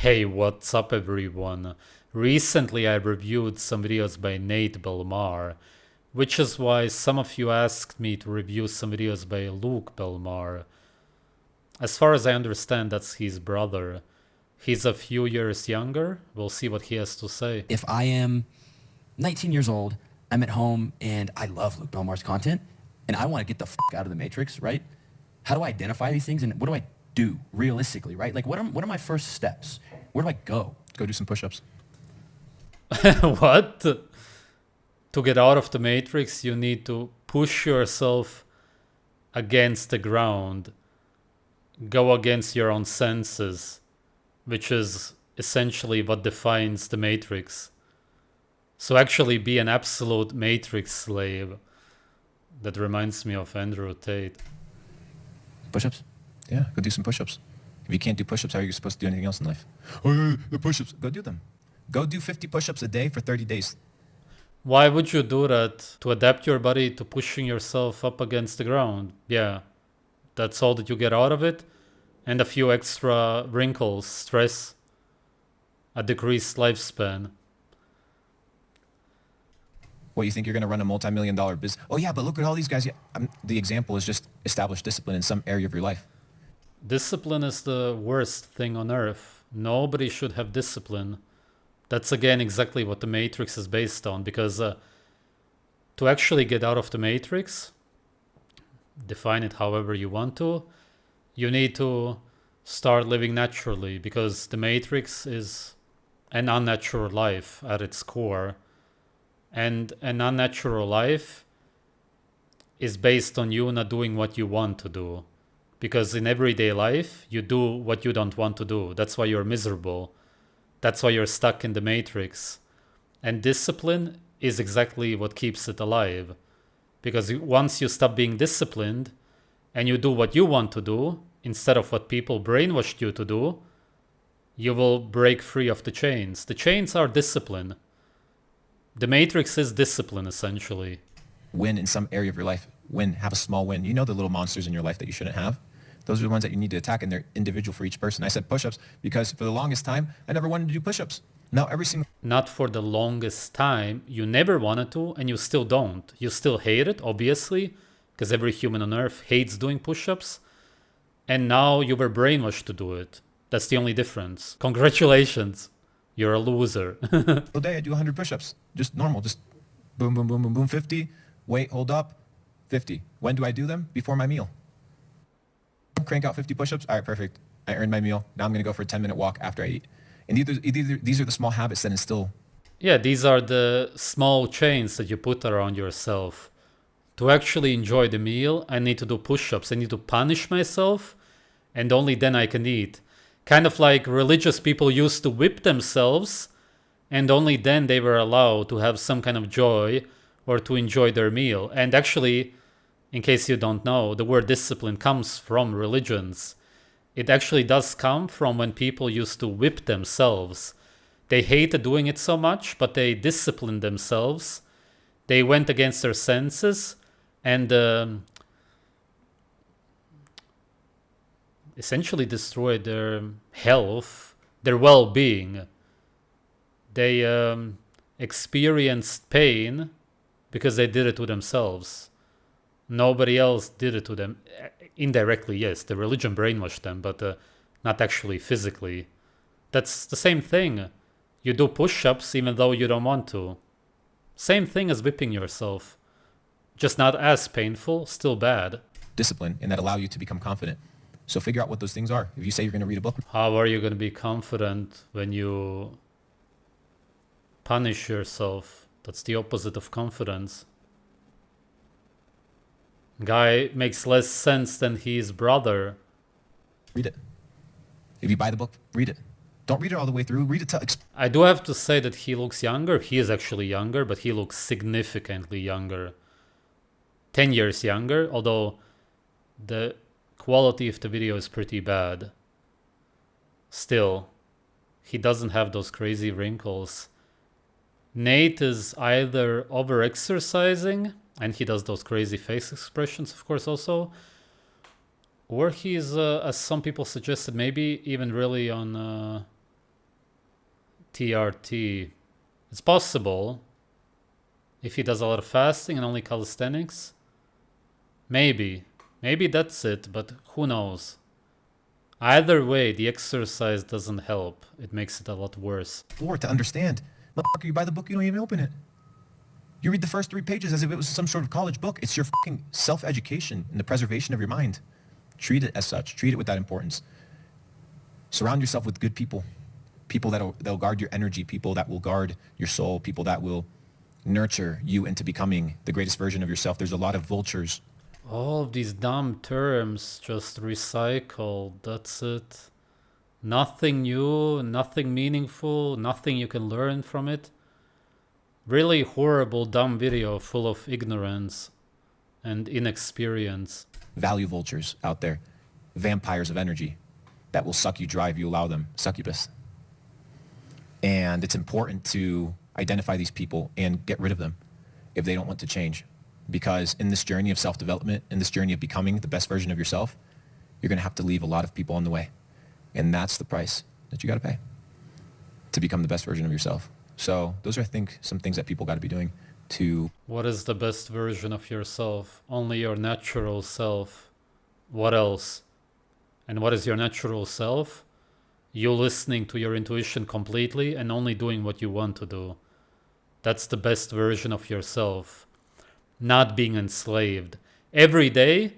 Hey, what's up everyone? Recently I reviewed some videos by Nate Belmar, which is why some of you asked me to review some videos by Luke Belmar. As far as I understand, that's his brother. He's a few years younger. We'll see what he has to say. If I am 19 years old, I'm at home and I love Luke Belmar's content and I want to get the fuck out of the matrix, right? How do I identify these things and what do I do realistically, right? Like what are my first steps? Where do I go? Go do some push-ups. What? To get out of the matrix, you need to push yourself against the ground, go against your own senses, which is essentially what defines the matrix. So actually be an absolute matrix slave. That reminds me of Andrew Tate. Push-ups? Yeah, go do some push-ups. If you can't do push-ups, how are you supposed to do anything else in life? Oh, yeah, the push-ups. Go do them. Go do 50 push-ups a day for 30 days. Why would you do that? To adapt your body to pushing yourself up against the ground. Yeah, that's all that you get out of it. And a few extra wrinkles, stress, a decreased lifespan. What, you think you're going to run a multi-million-dollar business? Oh, yeah, but look at all these guys. Yeah, the example is just establish discipline in some area of your life. Discipline is the worst thing on earth. Nobody should have discipline. That's again exactly what the matrix is based on, because to actually get out of the matrix, define it however you want to, you need to start living naturally, because the matrix is an unnatural life at its core. And an unnatural life is based on you not doing what you want to do. Because in everyday life, you do what you don't want to do. That's why you're miserable. That's why you're stuck in the matrix. And discipline is exactly what keeps it alive. Because once you stop being disciplined and you do what you want to do, instead of what people brainwashed you to do, you will break free of the chains. The chains are discipline. The matrix is discipline, essentially. Win in some area of your life. Win. Have a small win. You know the little monsters in your life that you shouldn't have? Those are the ones that you need to attack, and they're individual for each person. I said push-ups because for the longest time, I never wanted to do push-ups. Now every single... Not for the longest time. You never wanted to, and you still don't. You still hate it, obviously, because every human on earth hates doing push-ups. And now you were brainwashed to do it. That's the only difference. Congratulations. You're a loser. All day I do 100 push-ups. Just normal. Just boom, boom, boom, boom, boom. 50. Wait, hold up. 50. When do I do them? Before my meal. Crank out 50 push-ups. All right, perfect. I earned my meal. Now I'm going to go for a 10-minute walk after I eat. And these are the small habits that instill. Yeah, these are the small chains that you put around yourself. To actually enjoy the meal, I need to do push-ups. I need to punish myself, and only then I can eat. Kind of like religious people used to whip themselves, and only then they were allowed to have some kind of joy or to enjoy their meal. And actually, in case you don't know, the word discipline comes from religions. It actually does come from when people used to whip themselves. They hated doing it so much, but they disciplined themselves. They went against their senses and essentially destroyed their health, their well-being. They experienced pain because they did it to themselves. Nobody else did it to them. Indirectly, yes, the religion brainwashed them, but not actually physically. That's the same thing. You do push-ups even though you don't want to. Same thing as whipping yourself. Just not as painful, still bad. Discipline, and that allow you to become confident. So figure out what those things are. If you say you're going to read a book. How are you going to be confident when you punish yourself? That's the opposite of confidence. Guy makes less sense than his brother. Read it. If you buy the book, read it. Don't read it all the way through. Read it till... I do have to say that he looks younger. He is actually younger, but he looks significantly younger. 10 years younger, although the quality of the video is pretty bad. Still, he doesn't have those crazy wrinkles. Nate is either over-exercising, and he does those crazy face expressions, of course, also, or he's, as some people suggested, maybe even really on TRT. It's possible if he does a lot of fasting and only calisthenics. Maybe that's it, but who knows? Either way, the exercise doesn't help. It makes it a lot worse. Or to understand. Motherfucker, you buy the book, you don't even open it. You read the first 3 pages as if it was some sort of college book. It's your fucking self-education and the preservation of your mind. Treat it as such. Treat it with that importance. Surround yourself with good people. People that'll guard your energy. People that will guard your soul. People that will nurture you into becoming the greatest version of yourself. There's a lot of vultures. All of these dumb terms just recycled. That's it. Nothing new, nothing meaningful, nothing you can learn from it. Really horrible, dumb video full of ignorance and inexperience. Value vultures out there. Vampires of energy that will suck you dry if you allow them. Succubus. And it's important to identify these people and get rid of them if they don't want to change. Because in this journey of self-development, in this journey of becoming the best version of yourself, you're going to have to leave a lot of people on the way. And that's the price that you got to pay to become the best version of yourself. So those are, I think, some things that people got to be doing to... What is the best version of yourself? Only your natural self. What else? And what is your natural self? You listening to your intuition completely and only doing what you want to do. That's the best version of yourself. Not being enslaved. Every day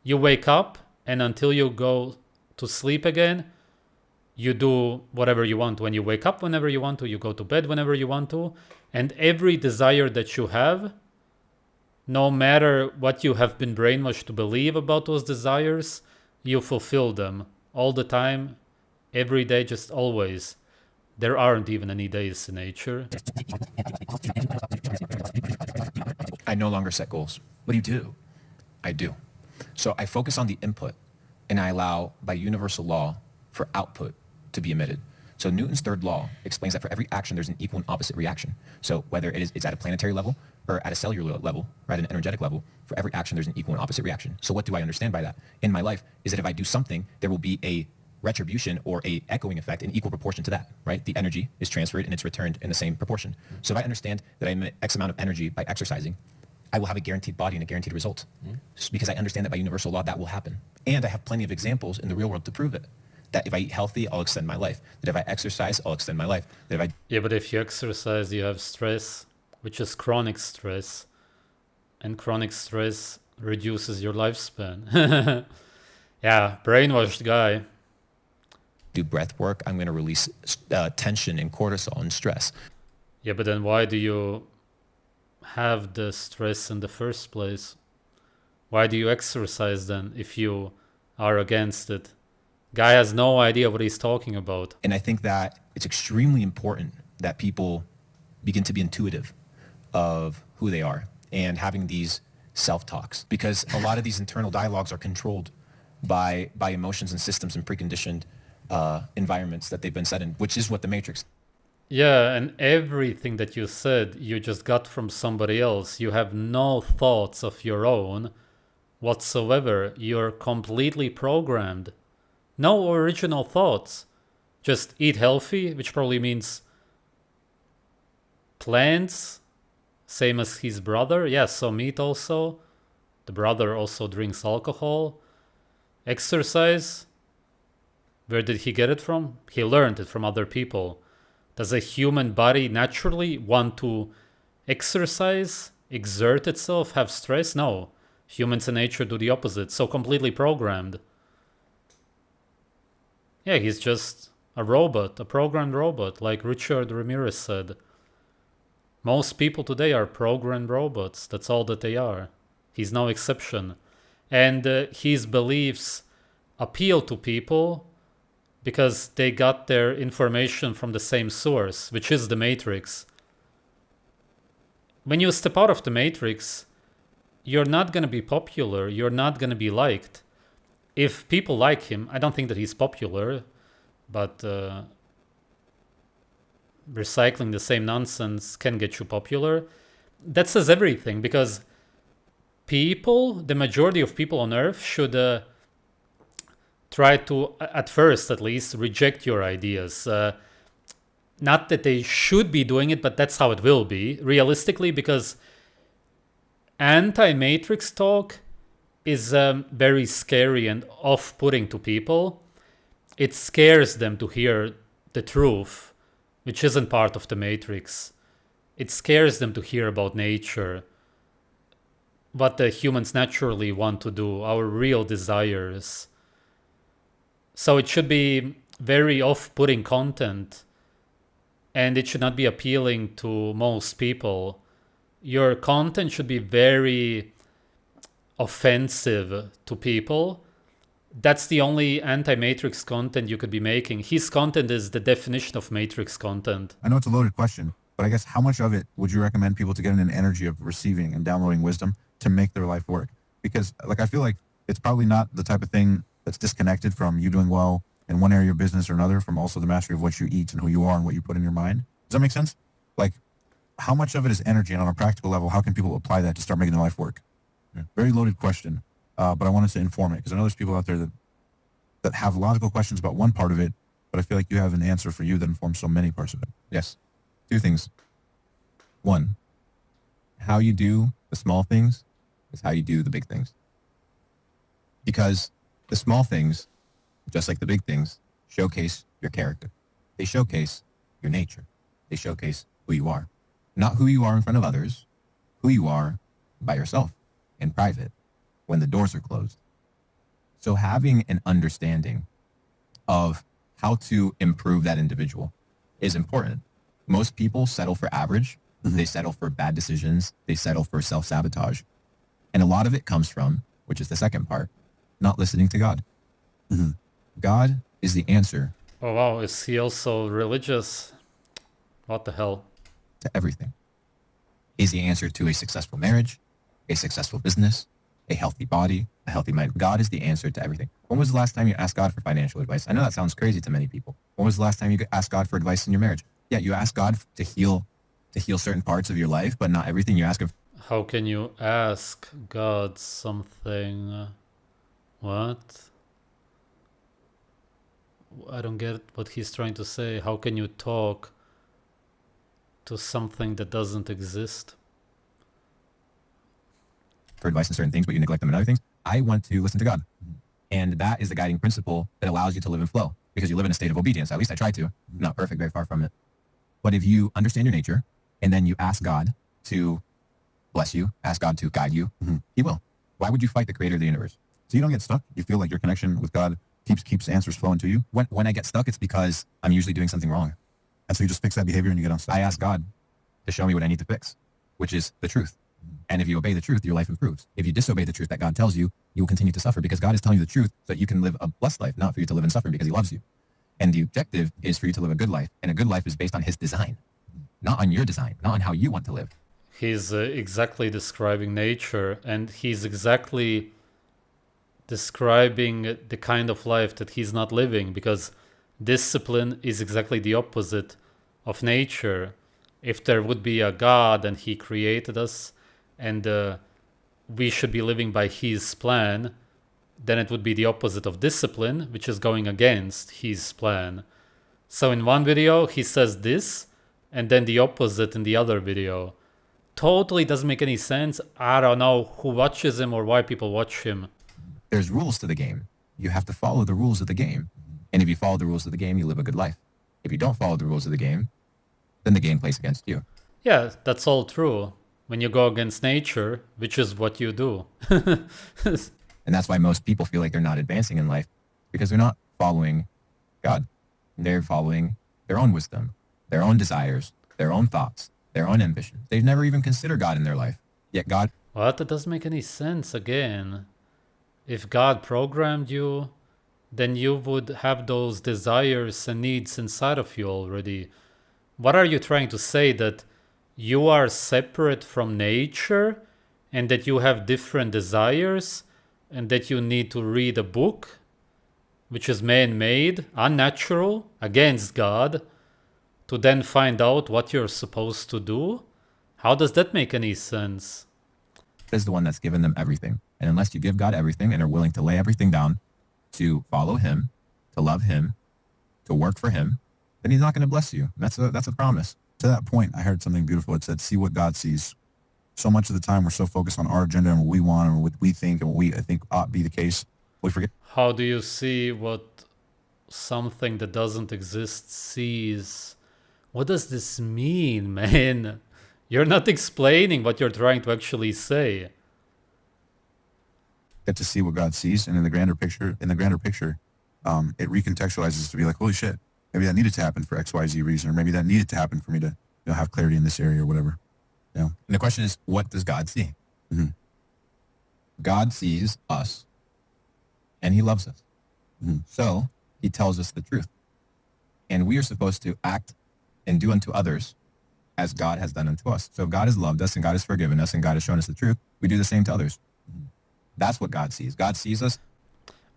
you wake up and until you go to sleep again, you do whatever you want. When you wake up whenever you want to, you go to bed whenever you want to. And every desire that you have, no matter what you have been brainwashed to believe about those desires, you fulfill them all the time, every day, just always. There aren't even any days in nature. I no longer set goals. What do you do? I do. So I focus on the input and I allow, by universal law, for output to be emitted. So Newton's third law explains that for every action, there's an equal and opposite reaction. So whether it's at a planetary level or at a cellular level, or at an energetic level, for every action, there's an equal and opposite reaction. So what do I understand by that? In my life is that if I do something, there will be a retribution or a echoing effect in equal proportion to that, right? The energy is transferred and it's returned in the same proportion. So if I understand that I emit X amount of energy by exercising, I will have a guaranteed body and a guaranteed result. Because I understand that by universal law, that will happen. And I have plenty of examples in the real world to prove it. That if I eat healthy, I'll extend my life. That if I exercise, I'll extend my life. That if I... Yeah, but if you exercise, you have stress, which is chronic stress. And chronic stress reduces your lifespan. Yeah, brainwashed guy. do breath work, I'm going to release tension and cortisol and stress. Yeah, but then why do you have the stress in the first place? Why do you exercise then if you are against it? Guy has no idea what he's talking about. And I think that it's extremely important that people begin to be intuitive of who they are and having these self-talks, because a lot of these internal dialogues are controlled by emotions and systems and preconditioned environments that they've been set in, which is what the Matrix. Yeah, and everything that you said, you just got from somebody else. You have no thoughts of your own whatsoever. You're completely programmed. No original thoughts. Just eat healthy, which probably means plants, same as his brother. Yeah, so meat also. The brother also drinks alcohol. Exercise. Where did he get it from? He learned it from other people. Does a human body naturally want to exercise, exert itself, have stress? No. Humans in nature do the opposite. So completely programmed. Yeah, he's just a robot, a programmed robot, like Richard Ramirez said. Most people today are programmed robots. That's all that they are. He's no exception. And his beliefs appeal to people because they got their information from the same source, which is the Matrix. When you step out of the Matrix, you're not going to be popular. You're not going to be liked. If people like him, I don't think that he's popular, but recycling the same nonsense can get you popular. That says everything, because people, the majority of people on Earth, should try to, at first at least, reject your ideas. not that they should be doing it, but that's how it will be, realistically, because anti-matrix talk is very scary and off-putting to people. It scares them to hear the truth, which isn't part of the matrix. It scares them to hear about nature, what the humans naturally want to do, our real desires. So it should be very off-putting content, and it should not be appealing to most people. Your content should be very offensive to people. That's the only anti-matrix content you could be making. His content is the definition of matrix content. I know it's a loaded question, but I guess how much of it would you recommend people to get in an energy of receiving and downloading wisdom to make their life work? Because I feel like it's probably not the type of thing that's disconnected from you doing well in one area of business or another, from also the mastery of what you eat and who you are and what you put in your mind. Does that make sense? Like, how much of it is energy, and on a practical level, how can people apply that to start making their life work? Yeah. Very loaded question, but I wanted to inform it because I know there's people out there that have logical questions about one part of it, but I feel like you have an answer for you that informs so many parts of it. Yes. Two things. One, how you do the small things is how you do the big things. Because the small things, just like the big things, showcase your character. They showcase your nature. They showcase who you are. Not who you are in front of others, who you are by yourself, in private, when the doors are closed. So having an understanding of how to improve that individual is important. Most people settle for average. They settle for bad decisions. They settle for self-sabotage. And a lot of it comes from, which is the second part, not listening to God. Mm-hmm. God is the answer. Oh wow, is he also religious? What the hell? To everything. He's the answer to a successful marriage, a successful business, a healthy body, a healthy mind. God is the answer to everything. When was the last time you asked God for financial advice? I know that sounds crazy to many people. When was the last time you asked God for advice in your marriage? Yeah, you ask God to heal certain parts of your life, but not everything. You ask him. How can you ask God something? What? I don't get what he's trying to say. How can you talk to something that doesn't exist? For advice in certain things, but you neglect them in other things. I want to listen to God. And that is the guiding principle that allows you to live in flow, because you live in a state of obedience. At least I try to. I'm not perfect, very far from it. But if you understand your nature and then you ask God to bless you, ask God to guide you, he will. Why would you fight the creator of the universe? So you don't get stuck? You feel like your connection with God keeps answers flowing to you? When I get stuck, it's because I'm usually doing something wrong. And so you just fix that behavior and you get unstuck? I ask God to show me what I need to fix, which is the truth. And if you obey the truth, your life improves. If you disobey the truth that God tells you, you will continue to suffer, because God is telling you the truth so that you can live a blessed life, not for you to live in suffering, because he loves you. And the objective is for you to live a good life. And a good life is based on his design, not on your design, not on how you want to live. He's exactly describing nature, and he's exactly describing the kind of life that he's not living, because discipline is exactly the opposite of nature. If there would be a God and he created us, and we should be living by his plan, then it would be the opposite of discipline, which is going against his plan. So in one video, he says this, and then the opposite in the other video. Totally doesn't make any sense. I don't know who watches him or why people watch him. There's rules to the game. You have to follow the rules of the game. And if you follow the rules of the game, you live a good life. If you don't follow the rules of the game, then the game plays against you. Yeah, that's all true. When you go against nature, which is what you do. And that's why most people feel like they're not advancing in life, because they're not following God. They're following their own wisdom, their own desires, their own thoughts, their own ambitions. They've never even considered God in their life. Yet God... What? That doesn't make any sense again. If God programmed you, then you would have those desires and needs inside of you already. What are you trying to say? That you are separate from nature and that you have different desires and that you need to read a book which is man-made, unnatural, against God, to then find out what you're supposed to do? How does that make any sense? Is the one that's given them everything. And unless you give God everything and are willing to lay everything down to follow him, to love him, to work for him, then he's not going to bless you. That's a promise. To that point, I heard something beautiful. It said, see what God sees. So much of the time we're so focused on our agenda and what we want and what we think and what we think ought be the case. We forget. How do you see what something that doesn't exist sees? What does this mean, man? You're not explaining what you're trying to actually say. Get to see what God sees, and in the grander picture, it recontextualizes to be like, holy shit, maybe that needed to happen for X, Y, Z reason, or maybe that needed to happen for me to have clarity in this area or whatever. And the question is, what does God see? Mm-hmm. God sees us, and he loves us. Mm-hmm. So he tells us the truth. And we are supposed to act and do unto others as God has done unto us. So if God has loved us and God has forgiven us and God has shown us the truth, we do the same to others. That's what God sees. God sees us.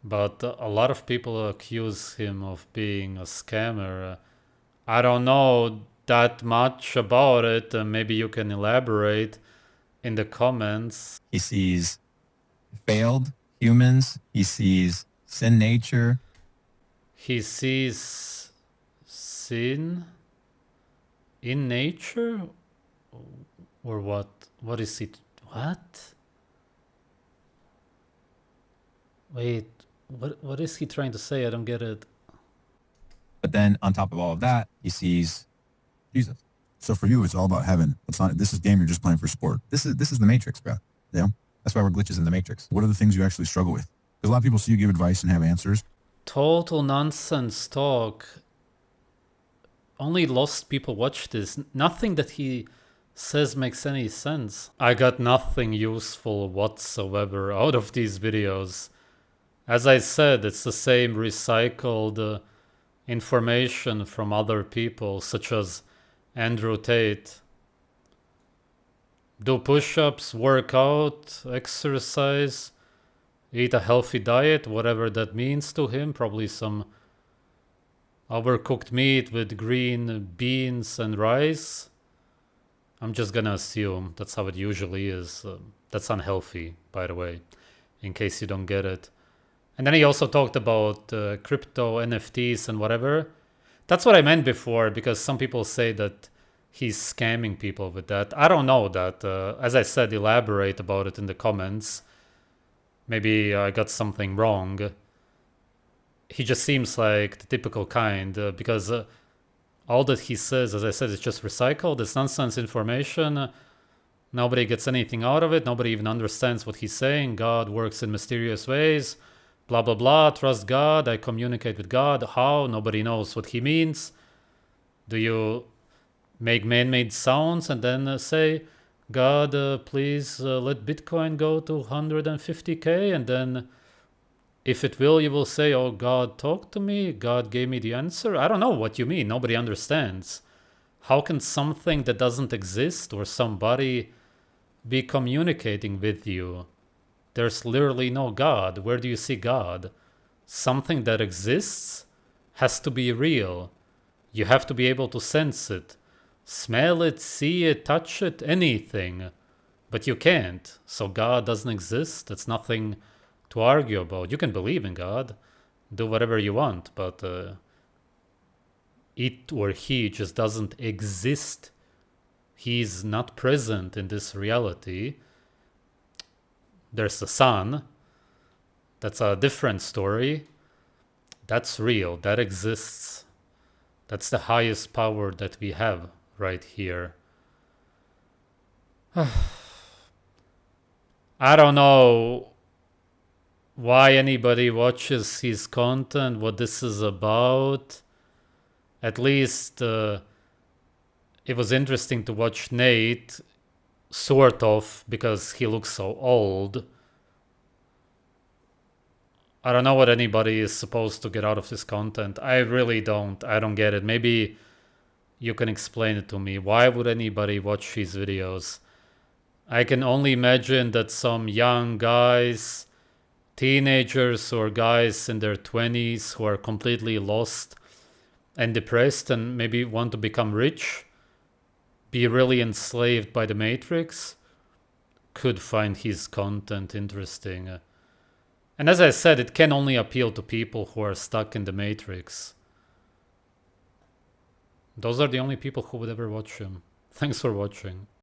But a lot of people accuse him of being a scammer. I don't know that much about it. Maybe you can elaborate in the comments. He sees failed humans. He sees sin nature. He sees sin in nature? Or what? What is it? What? Wait, what is he trying to say? I don't get it. But then on top of all of that, he sees Jesus. So for you, it's all about heaven. It's not. This is game you're just playing for sport. This is the Matrix, bro. Yeah. That's why we're glitches in the Matrix. What are the things you actually struggle with? Because a lot of people see you give advice and have answers. Total nonsense talk. Only lost people watch this. Nothing that he says makes any sense. I got nothing useful whatsoever out of these videos. As I said, it's the same recycled information from other people, such as Andrew Tate. Do push-ups, work out, exercise, eat a healthy diet, whatever that means to him. Probably some overcooked meat with green beans and rice. I'm just gonna assume that's how it usually is. That's unhealthy, by the way, in case you don't get it. And then he also talked about crypto, NFTs and whatever. That's what I meant before, because some people say that he's scamming people with that. I don't know that. As I said, elaborate about it in the comments. Maybe I got something wrong. He just seems like the typical kind, because all that he says, as I said, is just recycled. It's nonsense information. Nobody gets anything out of it. Nobody even understands what he's saying. God works in mysterious ways. Blah, blah, blah. Trust God. I communicate with God. How? Nobody knows what he means. Do you make man-made sounds and then say, God, please let Bitcoin go to 150K? And then if it will, you will say, oh, God talked to me. God gave me the answer. I don't know what you mean. Nobody understands. How can something that doesn't exist or somebody be communicating with you? There's literally no God. Where do you see God? Something that exists has to be real. You have to be able to sense it. Smell it, see it, touch it, anything. But you can't. So God doesn't exist. It's nothing to argue about. You can believe in God. Do whatever you want. But it or he just doesn't exist. He's not present in this reality. There's the sun. That's a different story. That's real. That exists. That's the highest power that we have right here. I don't know why anybody watches his content, what this is about. At least it was interesting to watch Nate, sort of, because he looks so old. I don't know what anybody is supposed to get out of this content. I really don't. I don't get it. Maybe you can explain it to me. Why would anybody watch these videos? I can only imagine that some young guys, teenagers or guys in their 20s who are completely lost and depressed and maybe want to become rich, be really enslaved by the Matrix, could find his content interesting. And as I said, it can only appeal to people who are stuck in the Matrix. Those are the only people who would ever watch him. Thanks for watching.